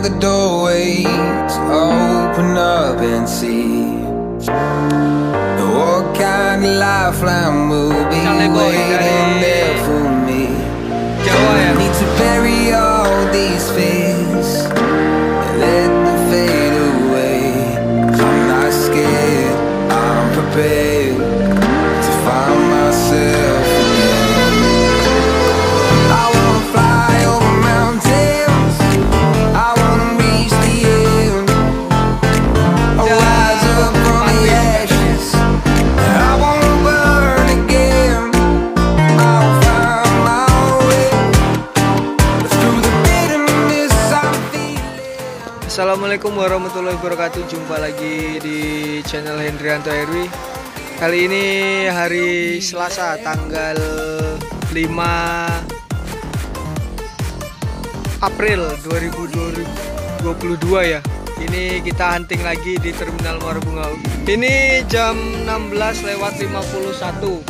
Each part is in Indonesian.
the doorway to open up and see what kind of lifeline will be waiting there for me. I need to bury all these fears and let them fade away. I'm not scared, I'm prepared to find myself again. I wanna fly over mountains, I wanna reach the end. I'll rise up from the ashes, I wanna burn again. I'll find my way through the bitterness I'm feeling. Assalamualaikum warahmatullahi wabarakatuh. Jumpa lagi di channel Hendrianto RW. Kali ini hari Selasa tanggal 5 April 2022 ya. Ini kita hunting lagi di Terminal Muara Bunga. Ini jam 16:51.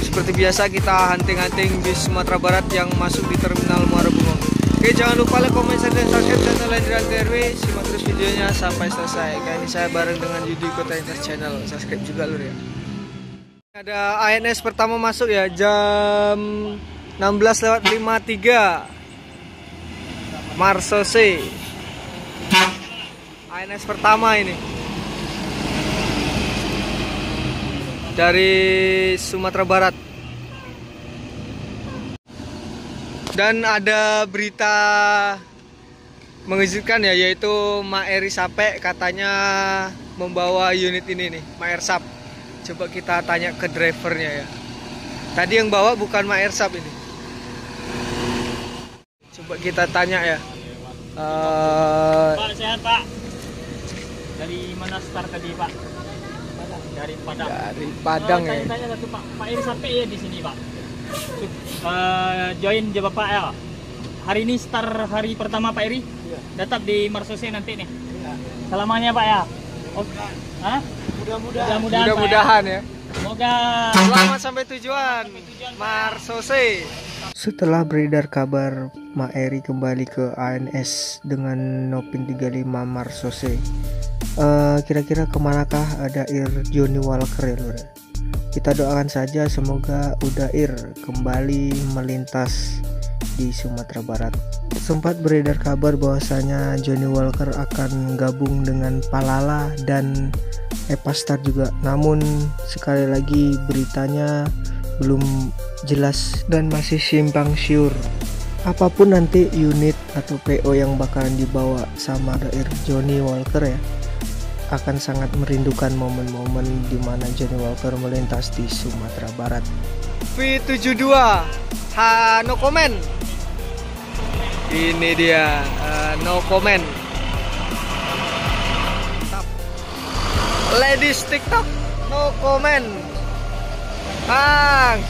Seperti biasa kita hunting-hunting bis Sumatera Barat yang masuk di Terminal Muara Bunga. Oke, jangan lupa like, comment, share, dan subscribe channel Hendrianto RW. Simak terus videonya sampai selesai. Kali ini saya bareng dengan Yudi Kota Intas Channel. Subscribe juga lur ya. Ada ANS pertama masuk ya, jam 16:53. Marsose. ANS pertama ini. Dari Sumatera Barat. Dan ada berita mengejutkan ya, yaitu Mak Eri Sape katanya membawa unit ini nih, Mak Ersap. Coba kita tanya ke drivernya ya. Tadi yang bawa bukan Mak Ersap ini. Coba kita tanya ya. Pak, sehat Pak. Dari mana start tadi Pak? Dari Padang. Dari Padang ya. Tanya satu Pak, Pak Eri sampai ya di sini Pak. Join aja Bapak ya. Hari ini start hari pertama Pak Eri. Iya. Tetap di Marsose nanti nih. Iya. Selamanya Pak ya. Oh, hah? Mudah-mudahan ya. Semoga Selamat sampai tujuan. Marsose. Setelah beredar kabar Mak Eri kembali ke ANS dengan Nopin 35 Marsose, kira-kira kemanakah Udair Johnny Walker ya lur? Kita doakan saja semoga Udair kembali melintas di Sumatera Barat. Sempat beredar kabar bahwasanya Johnny Walker akan gabung dengan Palala dan Epastar juga. Namun sekali lagi beritanya belum jelas dan masih simpang siur. Apapun nanti unit atau PO yang bakalan dibawa sama Udair Johnny Walker ya, akan sangat merindukan momen-momen di mana Johnny Walker melintas di Sumatera Barat. V72 no comment. Ini dia no comment. Ladies TikTok no comment. Bang.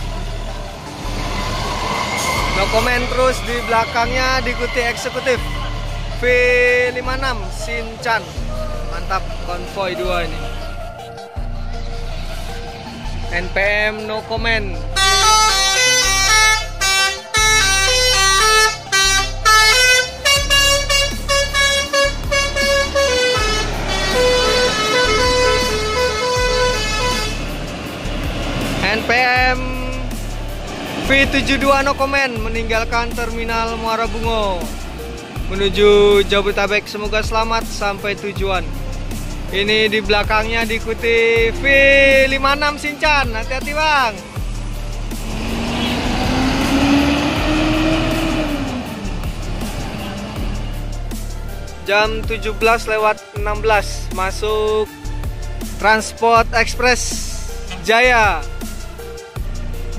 No comment, terus di belakangnya diikuti eksekutif V56 Sinchan. Mantap, konvoy 2 ini. NPM no comment. NPM V72 no comment meninggalkan Terminal Muara Bungo menuju Jabodetabek. Semoga selamat sampai tujuan. Ini di belakangnya diikuti V56 Sinchan. Hati-hati bang. Jam 17:16 masuk Transport Express Jaya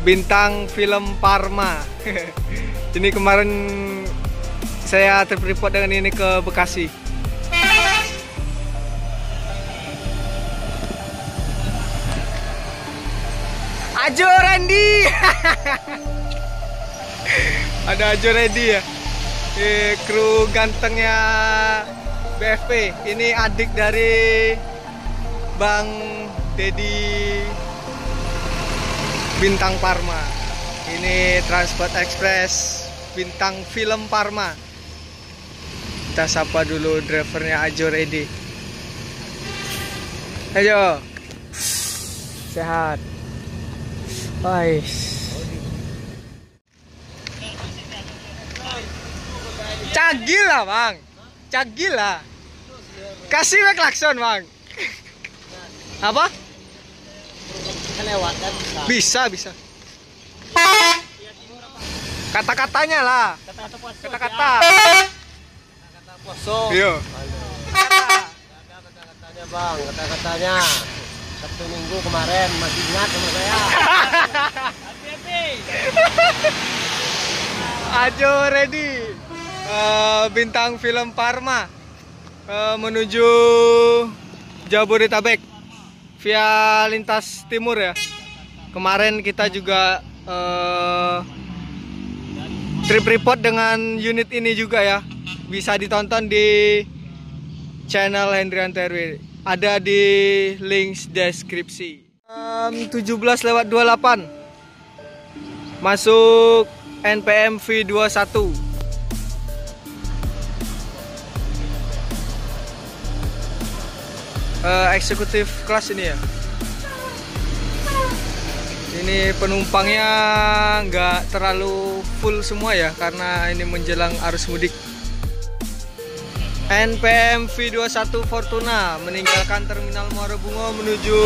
bintang film Parma. Ini kemarin saya trip report dengan ini ke Bekasi. Ajo Randy. Ada Ajo Randy ya. Kru gantengnya BFP. Ini adik dari Bang Dedi Bintang Parma. Ini Transport Express bintang film Parma. Kita sapa dulu drivernya Ajo Ready. Ayo. Sehat. Wais. Cagil lah bang. Cagil lah. Kasih we klakson bang. Apa? Lewat kan Bisa. Kata-katanya lah. kata-kata puasa. Kata-kata. Kata puasa. Iya. Kata-katanya bang, kata-katanya. Sabtu Minggu kemarin masih ingat sama saya. Hati-hati. Ajo Ready. Bintang film Parma menuju Jabodetabek via lintas timur ya. Kemarin kita juga trip report dengan unit ini juga ya. Bisa ditonton di channel Hendrianto RW. Ada di link deskripsi. 17:28 masuk NPM V21. Eksekutif kelas ini ya. Ini penumpangnya nggak terlalu full semua ya, karena ini menjelang arus mudik. NPM V21 Fortuna meninggalkan Terminal Muara Bungo menuju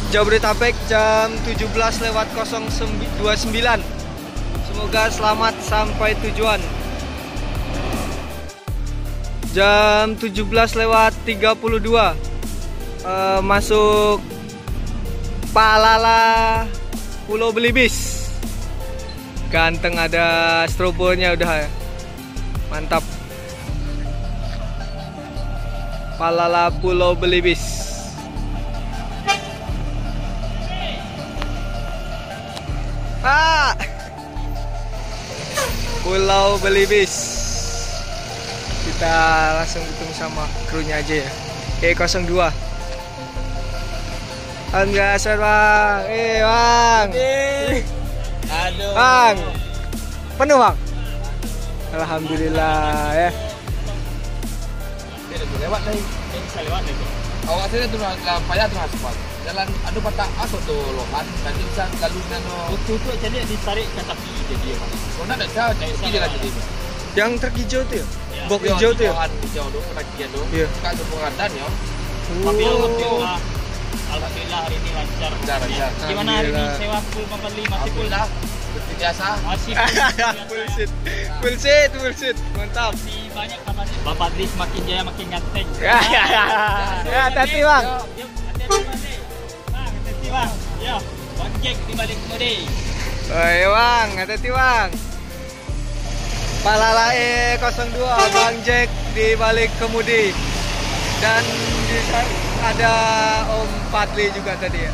Jabodetabek jam 17:29. Semoga selamat sampai tujuan. Jam 17:32 masuk Palala Pulau Belibis. Ganteng, ada strobonya udah ya. Mantap. Palala Pulau Belibis. Pulau Belibis. Kita langsung ketemu sama krunya aja ya. E02. Enggak, bang. Bang. Aduh. Bang. Penuh bang. Alhamdulillah ya. Lewat lagi. Bisa lewat lagi. Awak saya tu payah tu aspal. Jalan ada patah asal tu lohan. Nanti bisa lalu nano. Itu jadi ditarik ke tepi jadi apa? Kau nak dah jadi lagi ni. Yang truk hijau tuh ya? Box hijau tuh ya? Hijau tu, penakian tu. Iya. Kan tu pengadan ya. Alhamdulillah hari ini lancar. Lancar. Gimana hari ini sewa full membeli masih full? Alhamdulillah. Seperti biasa. Masih Full seat. Mantap. masih banyak kabar. Bapak Dri semakin jaya makin ganteng. Ya, hati-hati bang. Yuk, hati-hati bang. Hati-hati bang. Yo, Bang Jack di balik kemudi. Oi bang, hati-hati bang. Palala E02 Bang Jack di balik kemudi. Dan ada Om Padli juga tadi ya.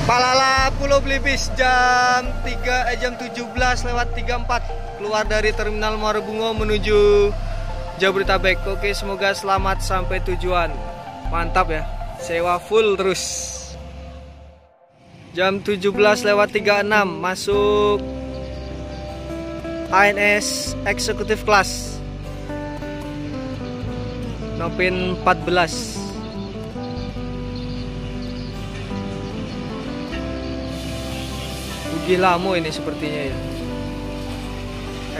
Palala Pulau Belibis jam 17:34 keluar dari Terminal Muara Bungo menuju Jabodetabek. Oke, semoga selamat sampai tujuan. Mantap ya. Sewa full terus. Jam 17:36 masuk ANS Executive Class Nopin 14. Ugi Lamo ini sepertinya ya.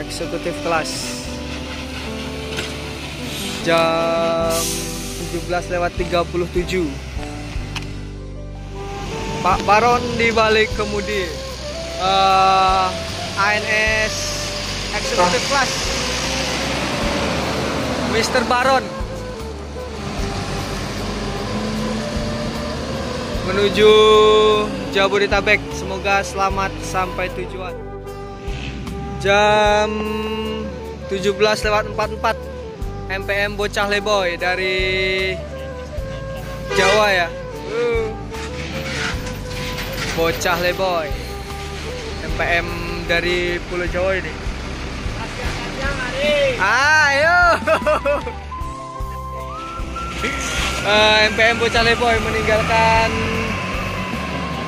Executive Class jam 17:37. Pak Baron di balik kemudi. ANS Executive Class Mr. Baron menuju Jabodetabek. Semoga selamat sampai tujuan. Jam 17:44 MPM Bocah Leboy dari Jawa ya. Bocah Leboy MPM dari Pulau Jawa ini. Ayo. MPM Bocah Leboy meninggalkan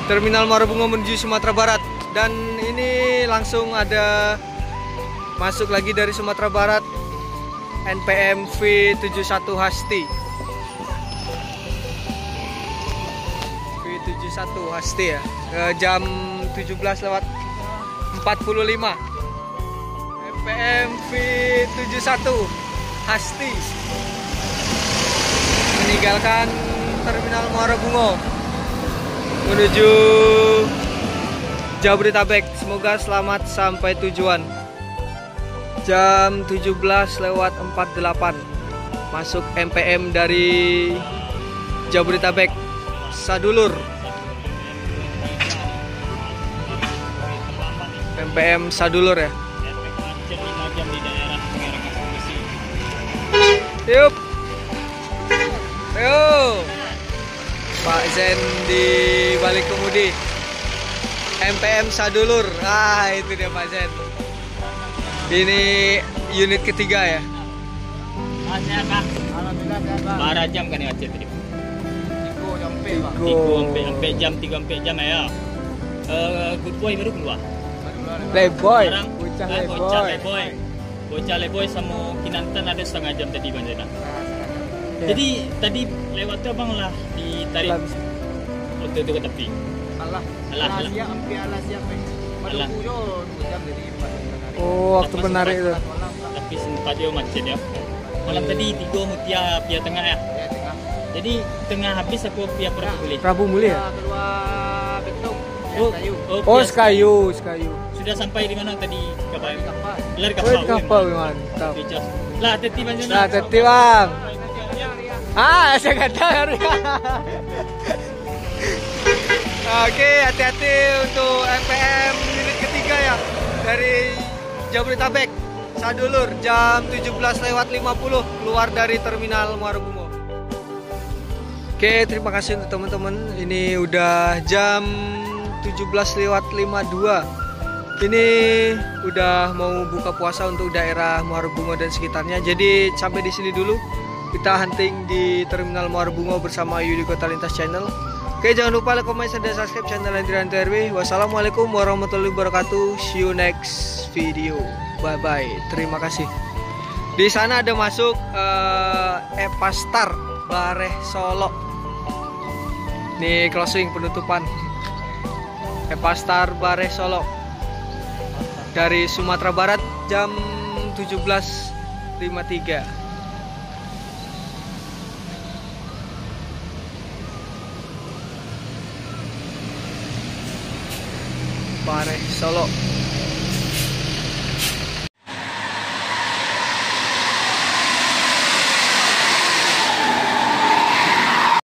Terminal Muara Bungo menuju Sumatera Barat. Dan ini langsung ada masuk lagi dari Sumatera Barat, NPM V71 Hasti. V71 Hasti ya. Jam 17:45. NPM V71 Hasti meninggalkan Terminal Muara Bungo menuju Jabodetabek. Semoga selamat sampai tujuan. Jam 17:48 masuk NPM dari Jabodetabek Sadulur. NPM Sadulur ya. Yup. Ayo. Pak Zen di balik kemudi. NPM Sadulur. Ah, itu dia Pak Zen. Ini unit ketiga ya. Barang jam kan ya macet tadi. 3 jam ya. Good boy baru keluar. Playboy. Bocah Leboy sama Kinantan ada setengah jam tadi Bang Zainal. Jadi tadi lewat tuh abang lah ditarik waktu itu ke tepi. Alah. Oh, waktu menarik itu. Tapi sempat dia macet ya. Malam tadi 3 Mutia Pia Tengah ya. Jadi tengah habis aku Pia Prabu Muli ya? Keluar Betung. Oh, Sekayu. Sudah sampai di mana tadi kapal? Lari Kapal mantap. Lah teti Bang Zainal. Nah, teti Bang. Ah, saya nggak tahu. Oke, hati-hati untuk NPM unit ketiga ya dari Jabodetabek Sadulur jam 17:50 keluar dari Terminal Muara Bungo. Oke, terima kasih untuk teman-teman. Ini udah jam 17:52. Ini udah mau buka puasa untuk daerah Muara Bungo dan sekitarnya. Jadi sampai di sini dulu. Kita hunting di Terminal Muara Bungo bersama Yudi Kota Lintas Channel. Oke, jangan lupa like, comment, dan subscribe channel Andrian TRW. Wassalamualaikum warahmatullahi wabarakatuh. See you next video. Bye bye. Terima kasih. Di sana ada masuk Epastar Bareh Solo. Nih closing penutupan. Epastar Bareh Solo dari Sumatera Barat jam 17:53. Bareh Solo.